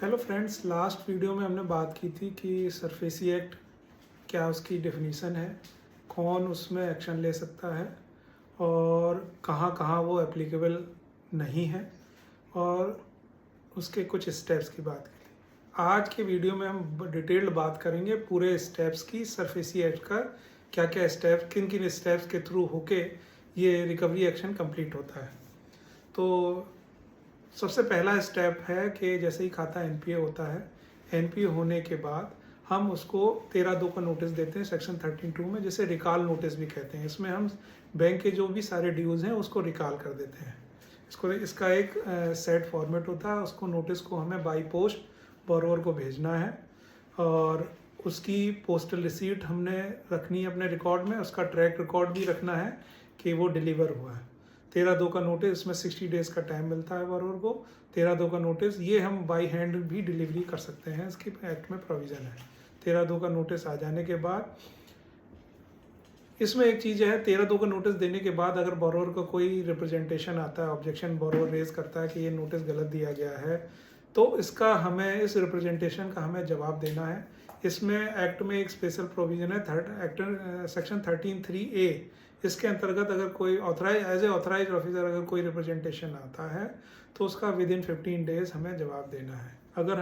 Hello friends, last video में हमने बात की थी कि सरफेसी एक्ट क्या उसकी डेफिनीशन है, कौन उसमें एक्शन ले सकता है और कहाँ कहाँ वो एप्लीकेबल नहीं है, और उसके कुछ स्टेप्स की बात की थी। आज के वीडियो में हम डिटेल्ड बात करेंगे पूरे स्टेप्स की, सरफेसी एक्ट का क्या क्या स्टेप, किन किन स्टेप्स के थ्रू होके ये रिकवरी एक्शन कंप्लीट होता है। तो सबसे पहला स्टेप है कि जैसे ही खाता एनपीए होता है, एनपीए होने के बाद हम उसको 13(2) का नोटिस देते हैं सेक्शन 13(2) में, जिसे रिकॉल नोटिस भी कहते हैं। इसमें हम बैंक के जो भी सारे ड्यूज़ हैं उसको रिकॉल कर देते हैं। इसका एक सेट फॉर्मेट होता है। उसको नोटिस को हमें बाई पोस्ट बोरोवर को भेजना है और उसकी पोस्टल रिसीट हमने रखनी है अपने रिकॉर्ड में। उसका ट्रैक रिकॉर्ड भी रखना है कि वो डिलीवर हुआ है। 13(2) का नोटिस, इसमें 60 डेज़ का टाइम मिलता है बोरोवर को। 13(2) का नोटिस ये हम बाई हैंड भी डिलीवरी कर सकते हैं, इसकी एक्ट में प्रोविज़न है। 13(2) का नोटिस आ जाने के बाद इसमें एक चीज़ है, 13(2) का नोटिस देने के बाद अगर बोरोवर का कोई रिप्रेजेंटेशन आता है, ऑब्जेक्शन बोरोवर रेज करता है कि ये नोटिस गलत दिया गया है, तो इसका हमें, इस रिप्रेजेंटेशन का हमें जवाब देना है। इसमें एक्ट में एक स्पेशल प्रोविज़न है, एक्ट सेक्शन 13(3)(a). इसके अंतर्गत अगर कोई एज ए ऑथराइज ऑफिसर अगर कोई रिप्रेजेंटेशन आता है तो उसका विदिन 15 डेज़ हमें जवाब देना है। अगर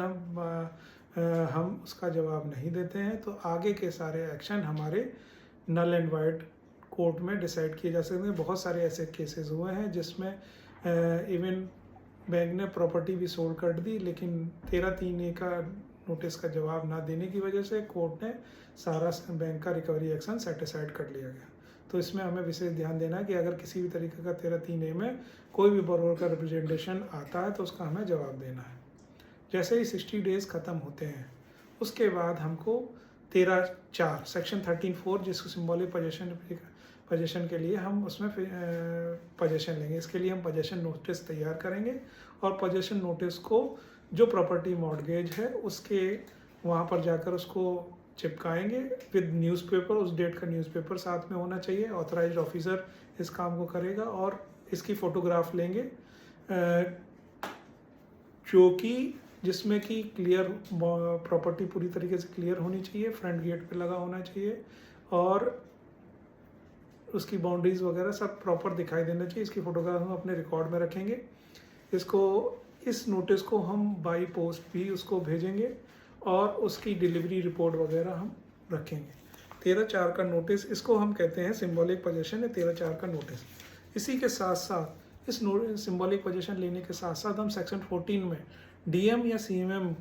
हम उसका जवाब नहीं देते हैं तो आगे के सारे एक्शन हमारे नल एंड वाइड कोर्ट में डिसाइड किए जा सकते हैं। बहुत सारे ऐसे केसेस हुए हैं जिसमें इवन बैंक ने प्रॉपर्टी भी सोल्ड कर दी, लेकिन 13(3)(a) का नोटिस का जवाब ना देने की वजह से कोर्ट ने सारा बैंक का रिकवरी एक्शन सेटिसाइड कर लिया गया। तो इसमें हमें विशेष ध्यान देना है कि अगर किसी भी तरीके का 13(3)(a) में कोई भी बोरोवर का रिप्रेजेंटेशन आता है तो उसका हमें जवाब देना है। जैसे ही 60 डेज़ ख़त्म होते हैं उसके बाद हमको 13(4) सेक्शन 13(4) जिसको सिंबॉलिक पोजेशन के लिए हम उसमें पोजेशन लेंगे। इसके लिए हम पोजेशन नोटिस तैयार करेंगे और पोजेशन नोटिस को जो प्रॉपर्टी मॉर्गेज है उसके वहाँ पर जाकर उसको चिपकाएंगे विद न्यूज़पेपर। उस डेट का न्यूज़पेपर साथ में होना चाहिए। ऑथराइज्ड ऑफिसर इस काम को करेगा और इसकी फ़ोटोग्राफ लेंगे, जो कि जिसमें कि क्लियर प्रॉपर्टी पूरी तरीके से क्लियर होनी चाहिए, फ्रंट गेट पे लगा होना चाहिए और उसकी बाउंड्रीज वगैरह सब प्रॉपर दिखाई देना चाहिए। इसकी फ़ोटोग्राफ हम अपने रिकॉर्ड में रखेंगे। इस नोटिस को हम बाई पोस्ट भी उसको भेजेंगे और उसकी डिलीवरी रिपोर्ट वगैरह हम रखेंगे। 13(4) का नोटिस, इसको हम कहते हैं सिंबॉलिक पोजेशन है, 13(4) का नोटिस। इसी के साथ साथ इस सिंबॉलिक पोजेशन लेने के साथ साथ हम सेक्शन 14 में डीएम या सीएमएम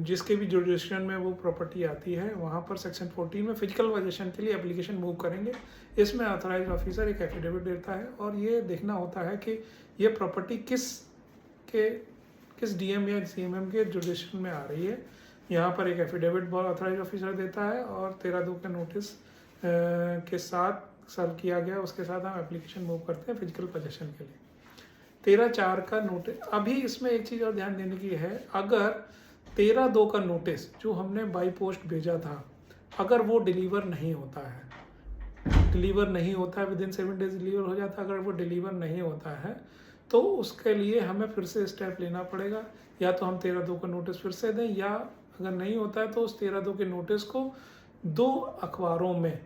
जिसके भी जुरिडिक्शन में वो प्रॉपर्टी आती है वहाँ पर सेक्शन 14 में फिजिकल पोजेशन के लिए एप्लीकेशन मूव करेंगे। इसमें ऑथराइज्ड ऑफिसर एक एफिडेविट देता है और ये देखना होता है कि ये प्रॉपर्टी किस डीएम या सीएमएम के जुरिडिक्शन में आ रही है। यहाँ पर एक एफिडेविट ऑथराइज्ड ऑफिसर देता है और 13(2) का नोटिस के साथ सर्व किया गया, उसके साथ हम एप्लीकेशन मूव करते हैं फिजिकल पोजेशन के लिए। 13(4) का नोटिस, अभी इसमें एक चीज़ और ध्यान देने की है, अगर 13(2) का नोटिस जो हमने बाई पोस्ट भेजा था अगर वो डिलीवर नहीं होता है विदिन 7 डेज डिलीवर हो जाता है। अगर वो डिलीवर नहीं होता है तो उसके लिए हमें फिर से स्टेप लेना पड़ेगा। या तो हम 13(2) का नोटिस फिर से दें, या अगर नहीं होता है तो उस 13(2) के नोटिस को 2 अखबारों में,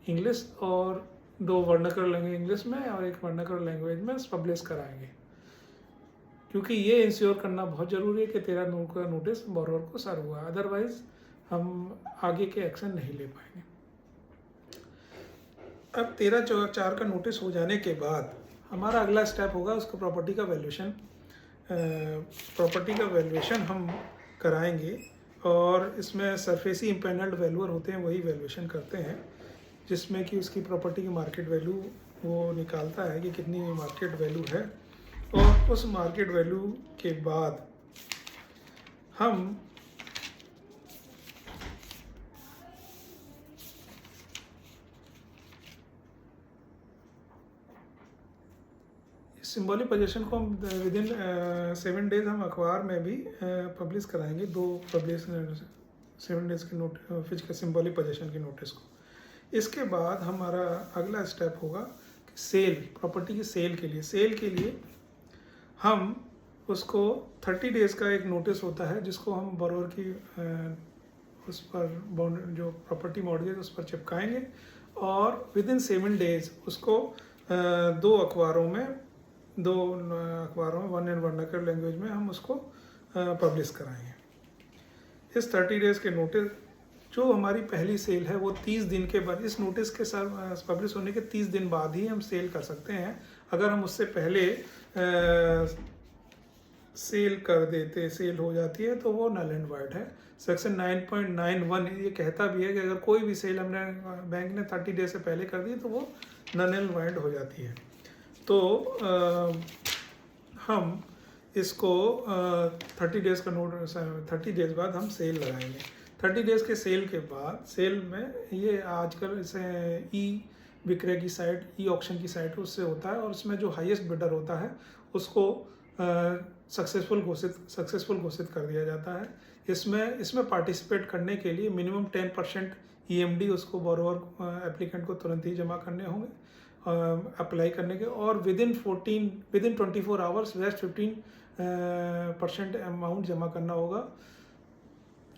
इंग्लिश और 2 वर्नाकुलर लैंग्वेज इंग्लिश में और 1 वर्नाकुलर लैंग्वेज में पब्लिश कराएंगे, क्योंकि ये इंश्योर करना बहुत ज़रूरी है कि 13(2) का नोटिस बोरोवर को सर्व हुआ, अदरवाइज हम आगे के एक्शन नहीं ले पाएंगे। अब 13(4) का नोटिस हो जाने के बाद हमारा अगला स्टेप होगा उसको प्रॉपर्टी का वैल्यूएशन हम कराएंगे और इसमें सरफेसी इम्पैनल्ड वैल्यूअर होते हैं, वही वैल्यूएशन करते हैं, जिसमें कि उसकी प्रॉपर्टी की मार्केट वैल्यू वो निकालता है कि कितनी मार्केट वैल्यू है। और उस मार्केट वैल्यू के बाद हम सिंबॉलिक पोजेशन को हम विदिन 7 डेज हम अखबार में भी पब्लिश कराएंगे, 2 पब्लिश 7 डेज के फिजिकल सिंबॉलिक पोजेशन के नोटिस को। इसके बाद हमारा अगला स्टेप होगा कि प्रॉपर्टी की सेल के लिए हम उसको 30 डेज़ का एक नोटिस होता है जिसको हम बोरोवर की उस पर जो प्रॉपर्टी मॉर्गेज उस पर चिपकाएंगे और विद इन 7 डेज़ उसको दो अखबारों में वन एंड वर्नाक्युलर लैंग्वेज में हम उसको पब्लिश कराएंगे। इस 30 डेज़ के नोटिस जो हमारी पहली सेल है वो 30 दिन के बाद, इस नोटिस के साथ पब्लिश होने के 30 दिन बाद ही हम सेल कर सकते हैं। अगर हम उससे पहले सेल हो जाती है तो वो नल एंड वाइड है। सेक्शन 9.91 ये कहता भी है कि अगर कोई भी सेल हमने बैंक ने 30 डेज से पहले कर दी तो वो नल एंड वाइड हो जाती है। तो हम इसको 30 डेज़ का नोट 30 डेज़ बाद हम सेल लगाएंगे। 30 डेज़ के सेल के बाद, सेल में ये आजकल इसे ई विक्रय की साइट, ई ऑक्शन की साइट उससे होता है और उसमें जो हाईएस्ट बिडर होता है उसको सक्सेसफुल घोषित कर दिया जाता है। इसमें पार्टिसिपेट करने के लिए मिनिमम 10% EMD उसको बोरोवर एप्लीकेंट को तुरंत ही जमा करने होंगे अप्लाई करने के, और with in 24 hours rest 15% amount जमा करना होगा।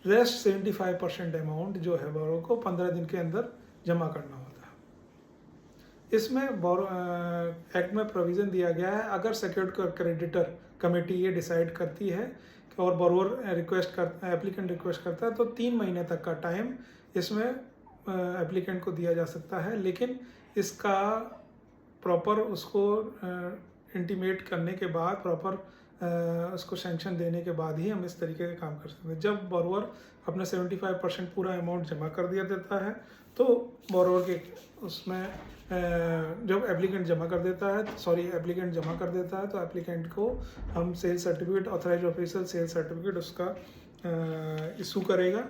रेस्ट 75% अमाउंट जो है बोरोवर को 15 दिन के अंदर जमा करना होता है। इसमें एक्ट में प्रोविज़न दिया गया है, अगर सिक्योर्ड क्रेडिटर कमेटी ये डिसाइड करती है और बोरोवर एप्लीकेंट रिक्वेस्ट करता है तो 3 महीने तक का टाइम इसमें एप्लीकेंट को दिया जा सकता है, लेकिन इसका प्रॉपर उसको इंटीमेट करने के बाद, प्रॉपर उसको सैंक्शन देने के बाद ही हम इस तरीके का काम कर सकते हैं। जब बोरोवर अपना 75% पूरा अमाउंट जमा कर दिया देता है तो बोरोवर के उसमें जब एप्लीकेंट जमा कर देता है तो एप्लीकेंट को हम sale certificate, authorized official sale certificate उसका इशू करेगा।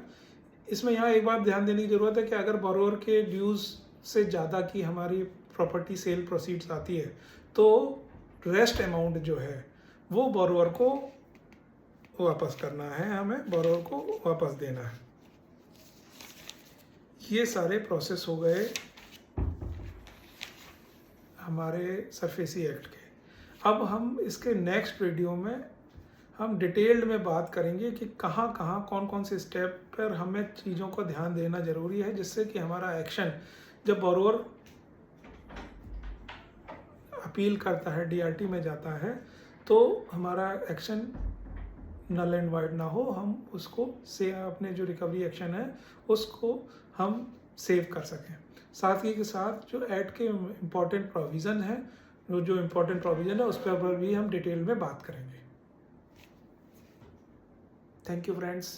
इसमें यहाँ एक बात ध्यान देने की ज़रूरत है कि अगर बोरोवर के ड्यूज़ से ज़्यादा की हमारी प्रॉपर्टी सेल प्रोसीड्स आती है तो रेस्ट अमाउंट जो है वो बोरोवर को वापस करना है, हमें बोरोवर को वापस देना है। ये सारे प्रोसेस हो गए हमारे सरफेसी एक्ट के। अब हम इसके नेक्स्ट वीडियो में हम डिटेल्ड में बात करेंगे कि कहाँ कौन से स्टेप पर हमें चीज़ों को ध्यान देना ज़रूरी है, जिससे कि हमारा एक्शन जब बोरोवर अपील करता है, DRT में जाता है, तो हमारा एक्शन नल एंड वाइड ना हो, हम उसको से अपने जो रिकवरी एक्शन है उसको हम सेव कर सकें। साथ ही के साथ जो एक्ट के इम्पॉर्टेंट प्रोविज़न है, उस पर भी हम डिटेल में बात करेंगे। Thank you friends.